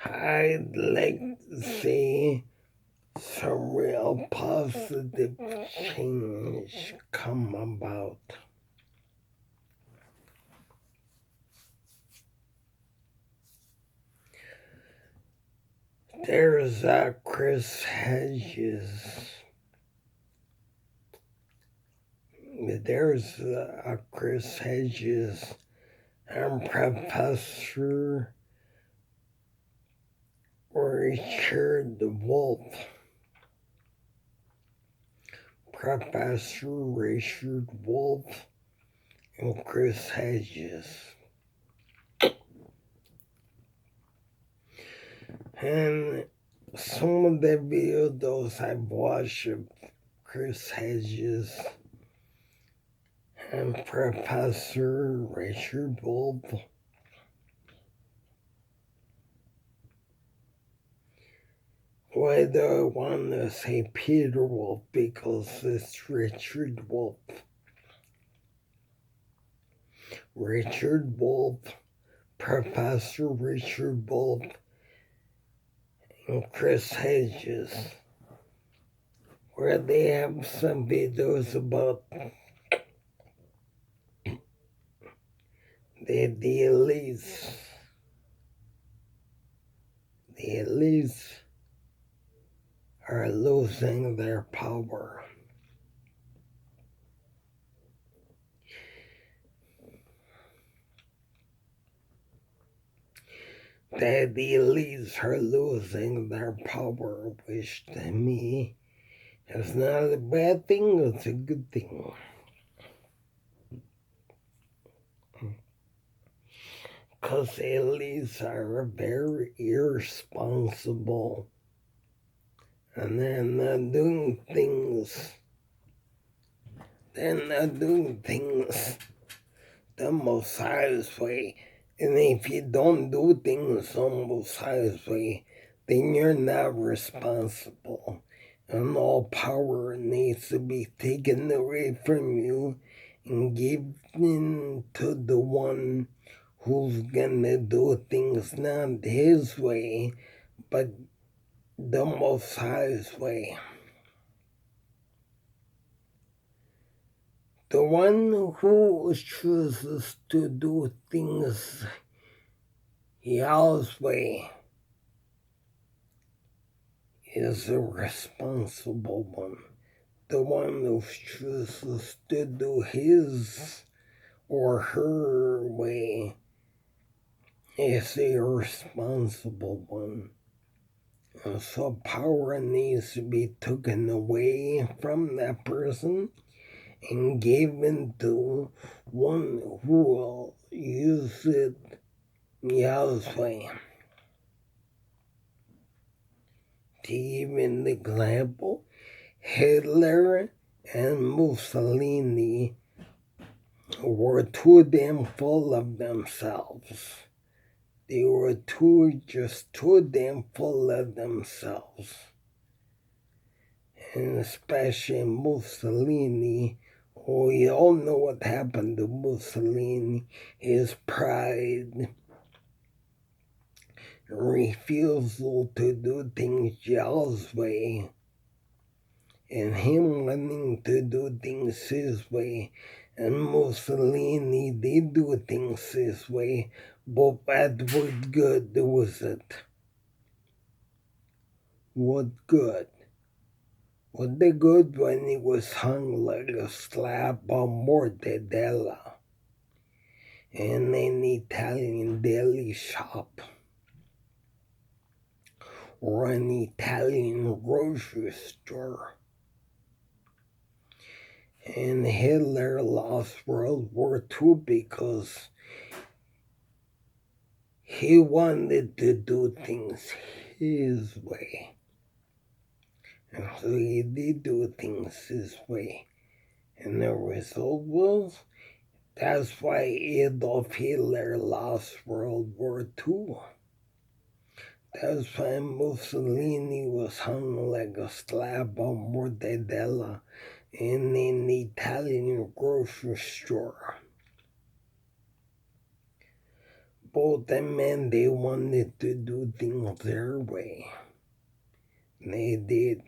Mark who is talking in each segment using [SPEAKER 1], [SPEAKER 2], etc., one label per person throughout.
[SPEAKER 1] I'd like to see some real positive change come about. There's Chris Hedges. There's Chris Hedges and Professor Richard Wolf. Professor Richard Wolf and Chris Hedges. And some of the videos I've watched of Chris Hedges and Professor Richard Wolf, whether I want to say Peter Wolf because it's Richard Wolf. Richard Wolf, Professor Richard Wolf, and Chris Hedges, where they have some videos about the elites. The elites are losing their power. That the elites are losing their power, which to me is not a bad thing, it's a good thing. Because elites are very irresponsible and they're not doing things the Messiah's way. And if you don't do things on Messiah's way, then you're not responsible. And all power needs to be taken away from you and given to the one who's gonna do things not his way, but the Messiah's way. The one who chooses to do things Yah's way is a responsible one. The one who chooses to do his or her way is a irresponsible one. And so power needs to be taken away from that person and given to one who will use it Yah's way. To give an example, Hitler and Mussolini were too damn full of themselves. They were too damn full of themselves. And especially Mussolini, we all know what happened to Mussolini, his pride, refusal to do things Yah's way, and him wanting to do things his way, and Mussolini did do things his way, but what good was it? What good? Was the good when he was hung like a slab on mortadella in an Italian deli shop or an Italian grocery store? And Hitler lost World War II because he wanted to do things his way. And so he did do things his way. And the result was, that's why Adolf Hitler lost World War II. That's why Mussolini was hung like a slab on mortadella in an Italian grocery store. both them men, they wanted to do things their way. They did.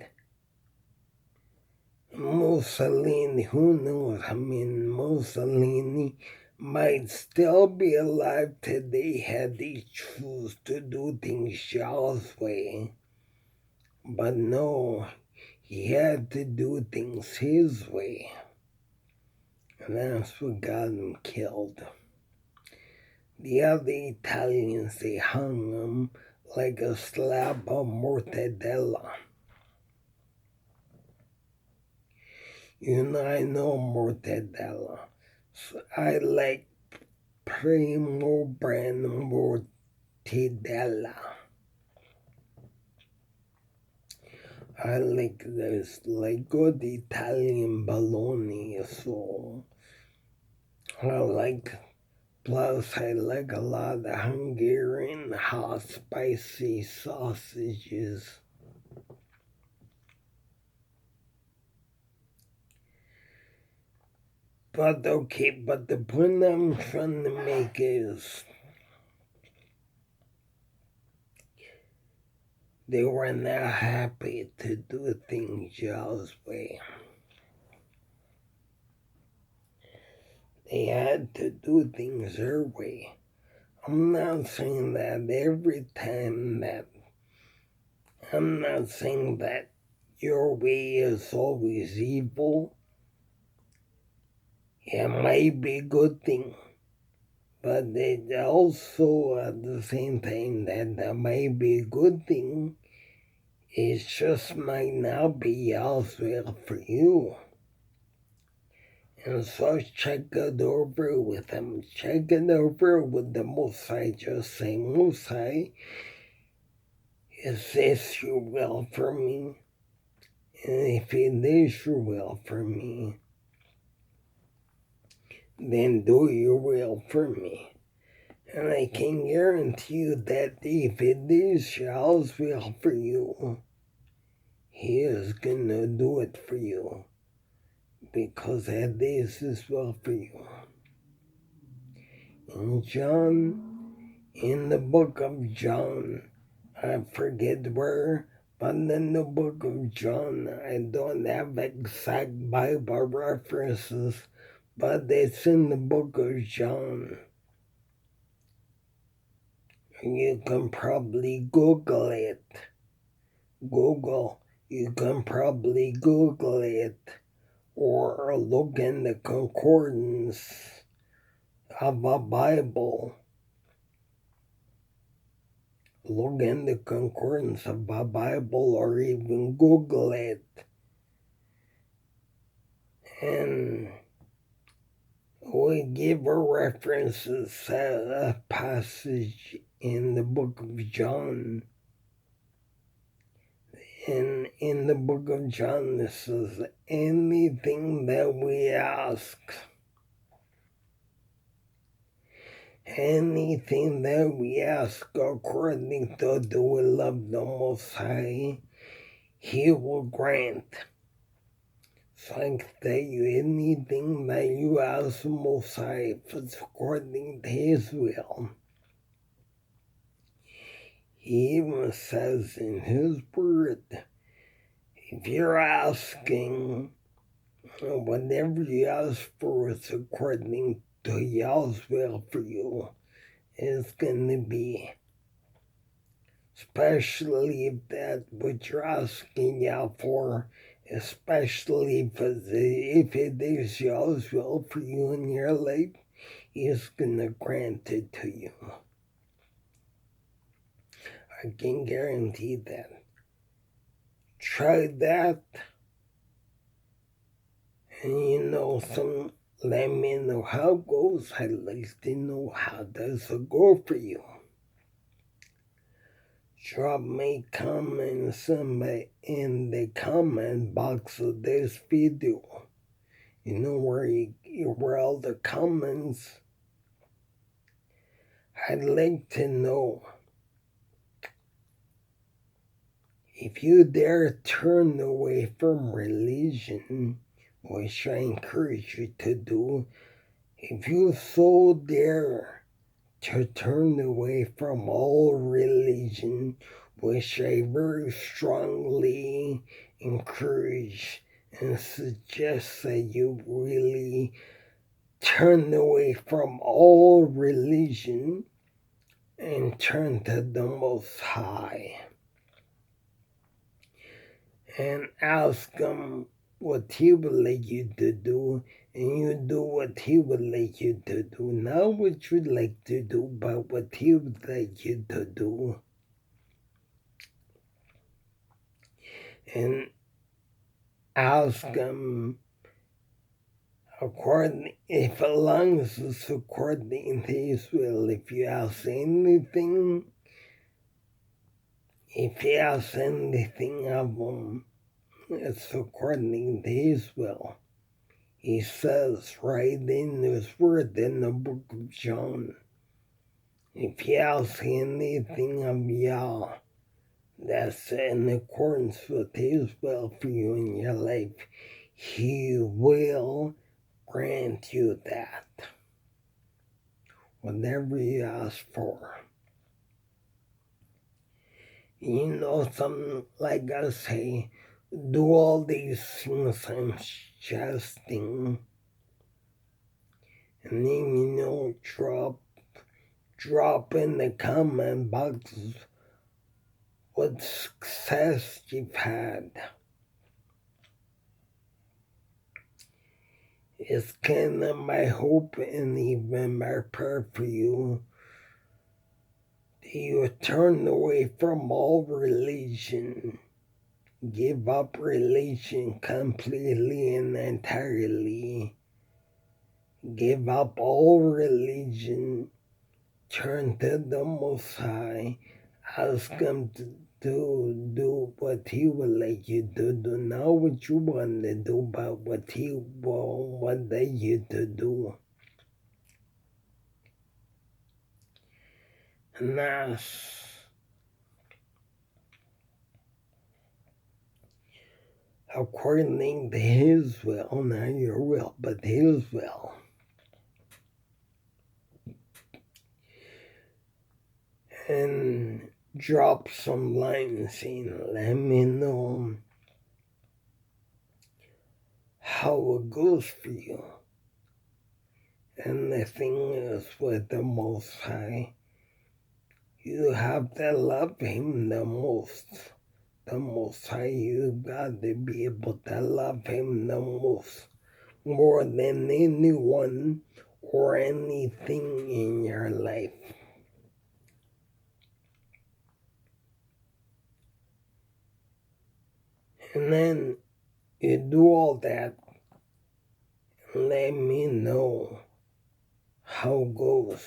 [SPEAKER 1] Mussolini, who knows? I mean, Mussolini might still be alive today had he choose to do things Charles' way. But no, he had to do things his way. And that's what got him killed. The other Italians, they hung him like a slab of mortadella. You know, I know mortadella. So I like primo brand mortadella. I like this, like good Italian bologna, so I like, plus I like a lot of Hungarian hot spicy sausages. But okay, but the point I'm trying to make is they were not happy to do things Charles' way. They had to do things their way. I'm not saying that every time that, I'm not saying that your way is always evil. It might be a good thing, but it also at the same time that might be a good thing. It just might not be elsewhere for you. And so check it over with them. Check it over with the Mosai. Just say, Mosai, is this your will for me? And if it is your will for me, then do your will for me. And I can guarantee you that if it is God's will for you, He is gonna do it for you. Because that is His will for you. In the book of John, I forget where, but in the book of John, I don't have exact Bible references, but it's in the book of John. You can probably Google it. You can probably Google it or look in the concordance of a Bible. Look in the concordance of a Bible or even Google it. And we give a references a passage in the book of John. And in the book of John, it says, anything that we ask, according to the will of the Most High, He will grant. So I can tell you, anything that you ask the Most High, if it's according to His will, He even says in His word, if you're asking, whatever you ask for is according to Yah's will for you, it's going to be. Especially if that's what you're asking Yah for, especially if it is Yah's will for you in your life, He's going to grant it to you. I can guarantee that. Try that. And let me know how it goes. I'd like to know how does it go for you. Drop me comments in the comment box of this video. You know where all the comments. I'd like to know if you dare turn away from religion, which I encourage you to do. If you so dare to turn away from all religion, which I very strongly encourage and suggest that you really turn away from all religion and turn to the Most High and ask Him what He would like you to do, and you do what He would like you to do. Not what you'd like to do, but what He would like you to do. And ask Him according, if as long as it's according to His will. If you ask anything of Him, it's according to His will. He says right in His word in the book of John, if you ask anything of Yah, that's in accordance with His will for you in your life, He will grant you that. Whatever you ask for. You know, something like I say, do all these things I'm suggesting, and then, you know, drop in the comment box what success you've had. It's kind of my hope and even my prayer for you that you turn away from all religion. Give up religion completely and entirely. Give up all religion. Turn to the Most High. Ask Him to do what He would like you to do. Not what you want to do, but what He will want you to do. And that's according to His will, not your will, but His will. And drop some lines in, let me know how it goes for you. And the thing is, with the Most High, you have to love Him the most. The Most High, you got to be able to love Him the most, more than anyone or anything in your life. And then you do all that, and let me know how it goes.